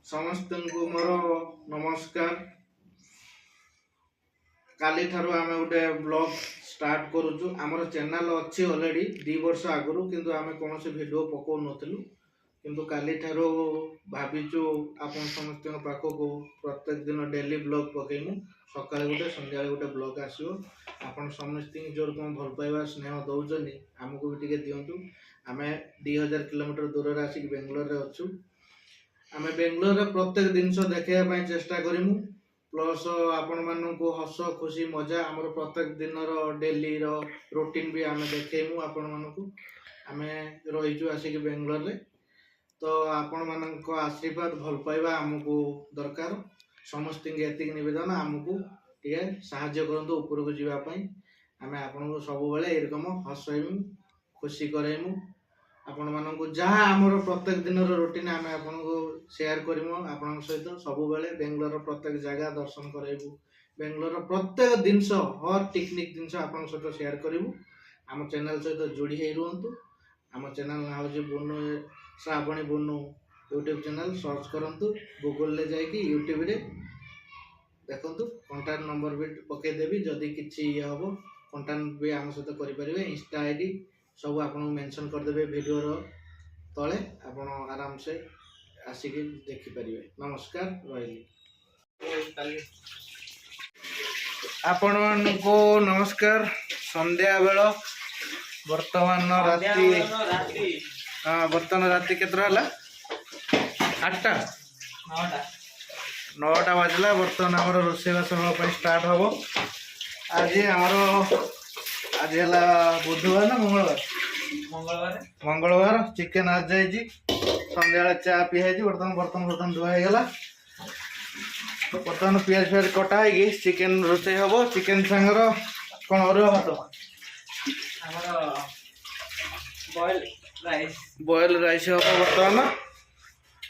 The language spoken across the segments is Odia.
ସମସ୍ତଙ୍କୁ ମୋର ନମସ୍କାର। କାଲି ଠାରୁ ଆମେ ଗୋଟେ ବ୍ଲଗ ଷ୍ଟାର୍ଟ କରୁଛୁ। ଆମର ଚ୍ୟାନେଲ ଅଛି ଅଲରେଡି 2 ବର୍ଷ ଆଗରୁ, କିନ୍ତୁ ଆମେ କୌଣସି ଭିଡ଼ିଓ ପକାଉନଥିଲୁ। କିନ୍ତୁ କାଲି ଠାରୁ ଭାବିଛୁ ଆପଣ ସମସ୍ତଙ୍କ ପାଖକୁ ପ୍ରତ୍ୟେକ ଦିନ ଡେଲି ବ୍ଲଗ ପକେଇମୁ। ସକାଳେ ଗୋଟେ ସନ୍ଧ୍ୟାବେଳେ ଗୋଟେ ବ୍ଲଗ ଆସିବ। ଆପଣ ସମସ୍ତଙ୍କୁ ଯୋଉ କ'ଣ ଭଲ ପାଇବା ସ୍ନେହ ଦେଉଛନ୍ତି ଆମକୁ ବି ଟିକେ ଦିଅନ୍ତୁ। ଆମେ 2000 କିଲୋମିଟର ଦୂରରେ ଆସିକି ବେଙ୍ଗଲୋରରେ ଅଛୁ। ଆମେ ବେଙ୍ଗଲୋରରେ ପ୍ରତ୍ୟେକ ଜିନିଷ ଦେଖାଇବା ପାଇଁ ଚେଷ୍ଟା କରିମୁ। ପ୍ଲସ୍ ଆପଣମାନଙ୍କୁ ହସ ଖୁସି ମଜା ଆମର ପ୍ରତ୍ୟେକ ଦିନର ଡେଲିର ରୁଟିନ୍ ବି ଆମେ ଦେଖେଇମୁ ଆପଣମାନଙ୍କୁ। ଆମେ ରହିଛୁ ଆସିକି ବେଙ୍ଗଲୋରରେ, ତ ଆପଣମାନଙ୍କ ଆଶୀର୍ବାଦ ଭଲ ପାଇବା ଆମକୁ ଦରକାର। ସମସ୍ତଙ୍କୁ ଏତିକି ନିବେଦନ, ଆମକୁ ଟିକେ ସାହାଯ୍ୟ କରନ୍ତୁ ଉପରକୁ ଯିବା ପାଇଁ। ଆମେ ଆପଣଙ୍କୁ ସବୁବେଳେ ଏରକମ ହସେଇମୁ, ଖୁସି କରେଇମୁ। ଆପଣମାନଙ୍କୁ ଯାହା ଆମର ପ୍ରତ୍ୟେକ ଦିନର ରୁଟିନ୍ ଆମେ ଆପଣଙ୍କୁ ସେୟାର କରିମୁ। ଆପଣଙ୍କ ସହିତ ସବୁବେଳେ ବେଙ୍ଗଲୋରର ପ୍ରତ୍ୟେକ ଜାଗା ଦର୍ଶନ କରାଇବୁ। ବେଙ୍ଗଲୋରର ପ୍ରତ୍ୟେକ ଜିନିଷ ହର୍ ଟେକ୍ନିକ୍ ଜିନିଷ ଆପଣଙ୍କ ସହିତ ସେୟାର କରିବୁ। ଆମ ଚ୍ୟାନେଲ୍ ସହିତ ଯୋଡ଼ି ହେଇ ରୁହନ୍ତୁ। ଆମ ଚ୍ୟାନେଲ୍ ନାଁ ହେଉଛି Bunu Shrabani Bunu YouTube channel. Search କରନ୍ତୁ ଗୁଗୁଲରେ ଯାଇକି, ୟୁଟ୍ୟୁବରେ ଦେଖନ୍ତୁ। କଣ୍ଟାକ୍ଟ ନମ୍ବର ବି ପକାଇଦେବି, ଯଦି କିଛି ଇଏ ହେବ କଣ୍ଟାକ୍ଟ ବି ଆମ ସହିତ କରିପାରିବେ। ଇନଷ୍ଟା ଆଇଡି ସବୁ ଆପଣଙ୍କୁ ମେନସନ୍ କରିଦେବେ ଭିଡ଼ିଓର ତଳେ, ଆପଣ ଆରାମସେ ଆସିକି ଦେଖିପାରିବେ। ନମସ୍କାର, ରହିଲି। ଆପଣମାନଙ୍କୁ ନମସ୍କାର। ସନ୍ଧ୍ୟାବେଳ ବର୍ତ୍ତମାନ ରାତି କେତେଟା ହେଲା? 8ଟା 9ଟା ବାଜିଲା। ବର୍ତ୍ତମାନ ଆମର ରୋଷେଇବାସ ହେବା ପାଇଁ ଷ୍ଟାର୍ଟ ହେବ। ଆଜି ହେଲା ବୁଧବାର ନା ମଙ୍ଗଳବାର। ଚିକେନ ଆଜି ଯାଇଛି। ସନ୍ଧ୍ୟାବେଳେ ଚା ପିଆ ହେଇଛି। ବର୍ତ୍ତମାନ ଧୁଆ ହେଇଗଲା। ବର୍ତ୍ତମାନ ପିଆଜ କଟା ହେଇକି ଚିକେନ ରୋଷେଇ ହେବ। ଚିକେନ ସାଙ୍ଗର କ'ଣ ଅରୁଆ ଭାତ, ଆମର ବଏଲ ରାଇସ୍ ହେବ। ବର୍ତ୍ତମାନ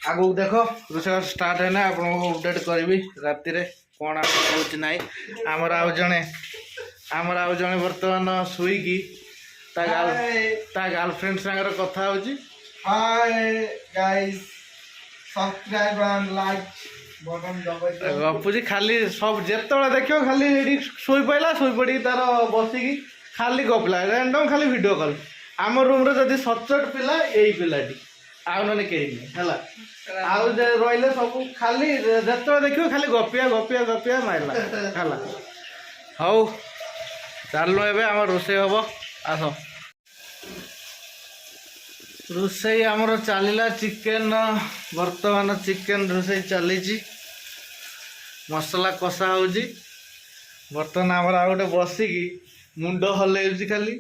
ଆଗକୁ ଦେଖ ରୋଷେଇ ଷ୍ଟାର୍ଟ ହେଲେ ଆପଣଙ୍କୁ ଅପଡେଟ୍ କରିବି ରାତିରେ କ'ଣ ହେଉଛି ନାହିଁ। ଆମର ଆଉ ଜଣେ ବର୍ତ୍ତମାନ ଶୋଇକି ତା ଗାର୍ଲଫ୍ରେଣ୍ଡ ସାଙ୍ଗରେ କଥା ହେଉଛି। Hi guys, subscribe and like button ଗପୁଛି ଖାଲି। ସବୁ ଯେତେବେଳେ ଦେଖିବ ଖାଲି ଏଠି ଶୋଇପଡ଼ିକି ତାର ବସିକି ଖାଲି ଗପିଲା, ର୍ୟାଣ୍ଡମ୍ ଖାଲି ଭିଡ଼ିଓ କଲ୍। ଆମ ରୁମ୍ରେ ଯଦି ସଚୋଟ ପିଲା ଏଇ ପିଲାଟି, ଆଉ ନହେଲେ କେହି ନାହିଁ ହେଲା। ଆଉ ରହିଲେ ସବୁ ଖାଲି ଯେତେବେଳେ ଦେଖିବ ଖାଲି ଗପିଆ ମାରିଲା ହେଲା। ହଉ ଚାଲୁ, ଏବେ ଆମର ରୋଷେଇ ହେବ। ଆସ, ରୋଷେଇ ଆମର ଚାଲିଲା। ଚିକେନ ବର୍ତ୍ତମାନ ଚିକେନ ରୋଷେଇ ଚାଲିଛି। ମସଲା କଷା ହେଉଛି। ବର୍ତ୍ତମାନ ଆମର ଆଉ ଗୋଟେ ବସିକି ମୁଣ୍ଡ ହଲେଇଛି ଖାଲି।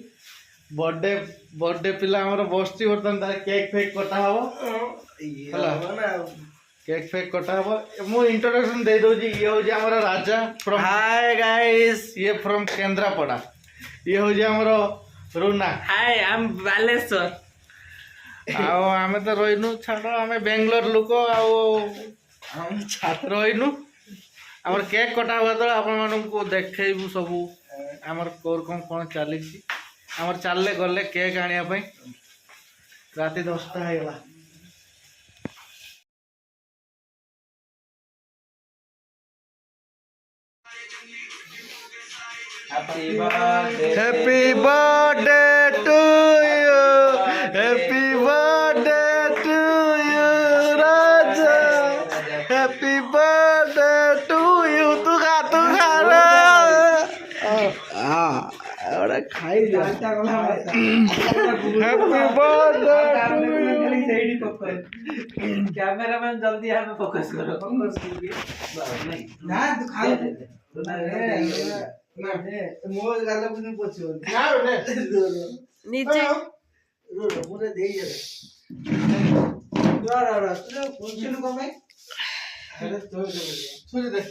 ବର୍ଥଡେ ପିଲା ଆମର ବସିଛି। ବର୍ତ୍ତମାନ ତାର କେକ୍ ଫେକ୍ କଟା ହେବ ହେଲା। କେକ୍ ଫେକ୍ କଟା ହେବ। ମୁଁ ଇଣ୍ଟ୍ରୋଡକ୍ସନ୍ ଦେଇଦେଉଛି। ଇଏ ହେଉଛି ଆମର ରାଜା ଫ୍ରମ୍, ହାଏ ଗାଇସ୍, ଇଏ ଫ୍ରମ୍ କେନ୍ଦ୍ରାପଡ଼ା। ଇଏ ହେଉଛି ଆମର ରୁନା, ହାଏ ଆମ୍ ବାଲେଶ୍ୱର। ଆଉ ଆମେ ତ ରହିନୁ, ଛାଡ଼, ଆମେ ବେଙ୍ଗଲୋର ଲୋକ ଆଉ ରହିନୁ। ଆମର କେକ୍ କଟା ହେବା ଦ୍ୱାରା ଆପଣମାନଙ୍କୁ ଦେଖେଇବୁ ସବୁ ଆମର କ'ଣ ଚାଲିଛି। ଆମର ଚାଲିଲେ ଗଲେ କେକ୍ ଆଣିବା ପାଇଁ। ରାତି 10ଟା ହେଇଗଲା। Happy birthday to you. Happy birthday to you, Raja. Happy birthday to you. तू खा ahora खाई ले। Happy birthday to you. Cameraman जल्दी यहाँ पे फोकस करो। ना तू खा मोबाइल गाला पुनी पछियो ना रे नीचे पूरे देई जा रा तू पुछिनु कमे। अरे छोड़ दे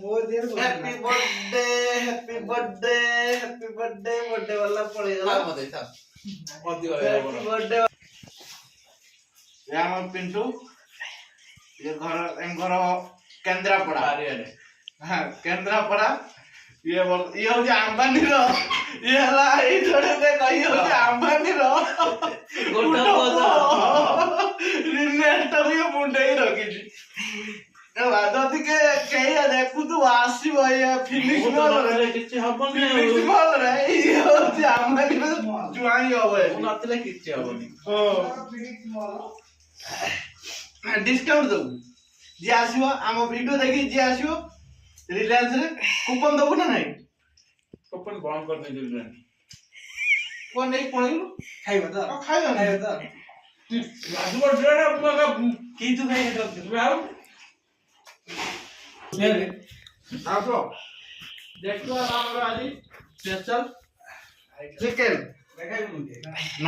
मो देर हैप्पी बर्थडे वाला पड़े गला मते था मते हैप्पी बर्थडे। या हम पिंटू, ये घर केन्द्रापड़ा। हाँ, केन्द्रापड़ा। ये हूँ अंबानी ये अंबानी ନେଟ ବି ମୁଣ୍ଡେଇ ରଖିଛି ଯଦି କେହି ଦେଖୁଥିବ ଆସିବ ଏଇଆ ଫିନିଶ ଭଲରେ କିଛି ହବନି ଫିନିଶ ଭଲରେ ଇଏ ହଉଛି ଆମ ଜୁଆଇଁ ହବ ନଥିଲେ କିଛି ହବନି। ଡିସକାଉଣ୍ଟ ଦବୁ ଯିଏ ଆସିବ ଆମ ଭିଡିଓ ଦେଖି ଯିଏ ଆସିବ ରିଲାଏନ୍ସ ରେ କୁପନ ଦବୁ ନା ନାଇଁ କୁପନ ବନ୍ଦ କରିଦେଇଥିଲି କଣ ନେଇ ପଳେଇବୁ ଖାଇବା ତ ଖାଇବା ଖାଇବା ତ ରାଜୁ ଡ୍ରେଡ କି ତୁ ଖାଇ ହେଟା ଆଉ ଆସ ଦେଖିବା ଆମର ଆଜି ସ୍ପେଶାଲ ଚିକେନ ଖାଇବୁ କି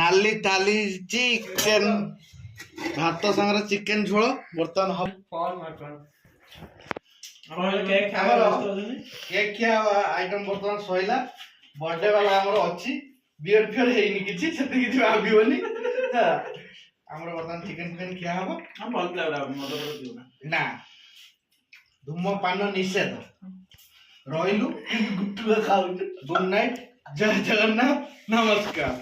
ନାଲି ତାଲି ଚିକେନ ଭାତ ସାଙ୍ଗରେ ଚିକେନ ଝୋଳ ବର୍ତ୍ତମାନ ହବ କଣ ମାର ଆମର କେକ୍ ଖାଇବା କେକ୍ ଖିଆ ଆଇଟମ ବର୍ତ୍ତମାନ ସଇଲା ବର୍ଥଡେ ବାଲା ଆମର ଅଛି ବିୟର ଫିୟର ହେଇନି କିଛି ସେତେ କିଛି ଭାବିବନି ଆମର ବର୍ତ୍ତମାନ ଚିକେନ ଫିକେନ ଖିଆ ହବ ଭଲ ପିଲା ମଦ ପିଉ ନା ନା ଧୂମପାନ ନିଷେଧ ରହିଲୁ ଗୁଟୁକା ଖାଉଛୁ ଗୁଡ ନାଇଟ୍ ଜୟ ଜଗନ୍ନାଥ ନମସ୍କାର।